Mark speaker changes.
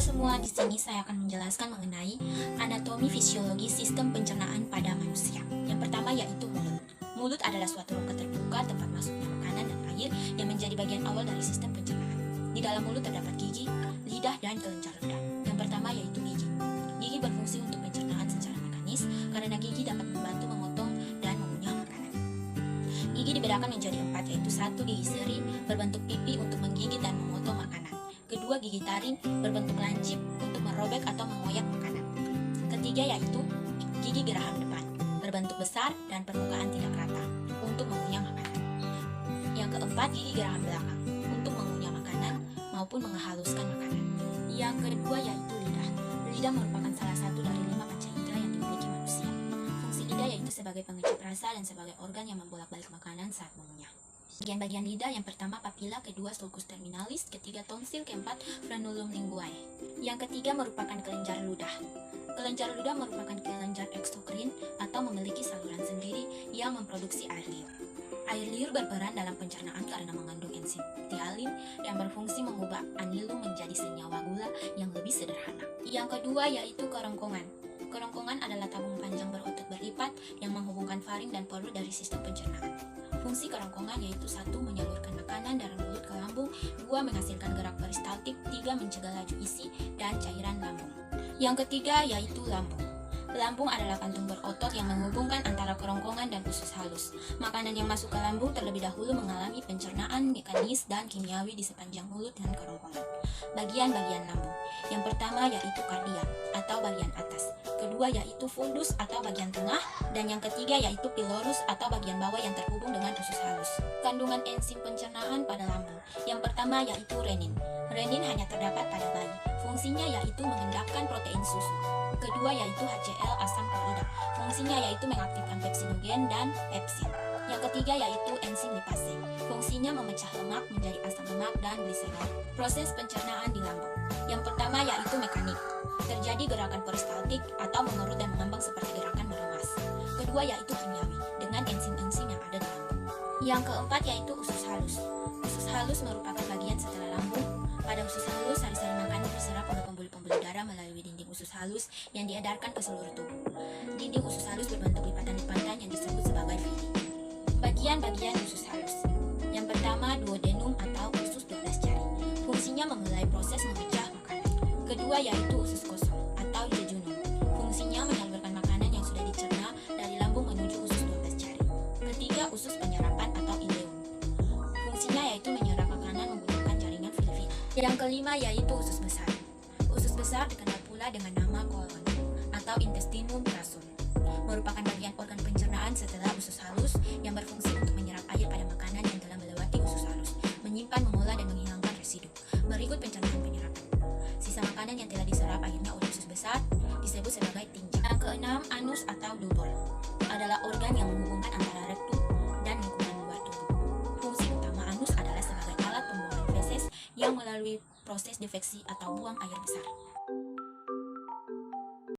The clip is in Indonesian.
Speaker 1: Halo semua, di sini saya akan menjelaskan mengenai anatomi fisiologi sistem pencernaan pada manusia. Yang pertama yaitu mulut. Mulut adalah suatu rongga terbuka tempat masuknya makanan dan air yang menjadi bagian awal dari sistem pencernaan. Di dalam mulut terdapat gigi, lidah, dan kelenjar ludah. Yang pertama yaitu gigi. Gigi berfungsi untuk pencernaan secara mekanis karena gigi dapat membantu memotong dan mengunyah makanan. Gigi dibedakan menjadi 4, yaitu 1 gigi seri berbentuk pipi untuk menggigit dan memotong makanan. Kedua, gigi taring berbentuk lancip untuk merobek atau mengoyak makanan. Ketiga yaitu gigi geraham depan, berbentuk besar dan permukaan tidak rata untuk mengunyah makanan. Yang keempat, gigi geraham belakang untuk mengunyah makanan maupun menghaluskan makanan. Yang kedua yaitu lidah. Lidah merupakan salah satu dari 5 panca indera yang dimiliki manusia. Fungsi lidah yaitu sebagai pengecip rasa dan sebagai organ yang membolak-balik makanan saat mengunyah. Bagian-bagian lidah yang pertama papila, kedua sulcus terminalis, ketiga tonsil, keempat frenulum linguae. Yang ketiga merupakan kelenjar ludah. Kelenjar ludah merupakan kelenjar eksokrin atau memiliki saluran sendiri yang memproduksi air liur. Air liur berperan dalam pencernaan karena mengandung enzim phthalin yang berfungsi mengubah anilum menjadi senyawa gula yang lebih sederhana. Yang kedua yaitu kerongkongan. Kerongkongan adalah tabung panjang berotot berlipat yang menghubungkan faring dan perut dari sistem pencernaan. Fungsi kerongkongan yaitu 1. Menyalurkan makanan dari mulut ke lambung, 2. Menghasilkan gerak peristaltik, 3. Mencegah laju isi dan cairan lambung. Yang ketiga yaitu lambung. Lambung adalah kantung berotot yang menghubungkan antara kerongkongan dan usus halus. Makanan yang masuk ke lambung terlebih dahulu mengalami pencernaan mekanis dan kimiawi di sepanjang mulut dan kerongkongan. Bagian-bagian lambung. Yang pertama yaitu kardia atau bagian atas. Kedua yaitu fundus atau bagian tengah, dan yang ketiga yaitu pylorus atau bagian bawah yang terhubung dengan usus halus. Kandungan enzim pencernaan pada lambung. Yang pertama yaitu renin. Renin hanya terdapat pada bayi. Fungsinya yaitu mengendapkan protein susu. Kedua yaitu HCl asam klorida. Fungsinya yaitu mengaktifkan pepsinogen dan pepsin. Yang ketiga yaitu enzim lipase. Fungsinya memecah lemak menjadi asam lemak dan gliserol. Proses pencernaan di lambung. Yang pertama yaitu mekanik. Terjadi gerakan peristaltik atau mengerut dan mengembang seperti gerakan meremas. Kedua yaitu kimiawi dengan enzim-enzim yang ada di lambung. Yang keempat yaitu usus halus. Usus halus merupakan bagian setelah lambung. Pada usus halus, sari-sari makanan diserap oleh pembuluh-pembuluh darah melalui dinding usus halus yang diedarkan ke seluruh tubuh. Dinding usus halus berbentuk lipatan-lipatan yang disebut sebagai villi. Bagian-bagian usus halus. Yang pertama, duodenum atau usus 12 jari. Fungsinya memulai proses memecah makanan. Kedua yaitu usus kosong atau jejunum. Fungsinya menyalurkan makanan yang sudah dicerna dari lambung menuju usus 12 jari. Ketiga, usus penyerapan atau ileum. Fungsinya yaitu menyerap makanan menggunakan jaringan villi. Yang kelima yaitu usus besar. Usus besar dikenal pula dengan nama kolon atau intestinum grassum. Merupakan bagian organ pencernaan setelah usus halus yang berfungsi untuk menyerap air pada makanan yang telah melewati usus halus, menyimpan, mengolah, dan menghilangkan residu. Berikut pencernaan penyerapan. Sisa makanan yang telah diserap akhirnya oleh usus besar disebut sebagai tinja. Yang keenam, anus atau dubur adalah organ yang menghubungkan antara rektum dan lingkungan luar tubuh. Fungsi utama anus adalah sebagai alat pembuangan feses yang melalui proses defeksi atau buang air besar.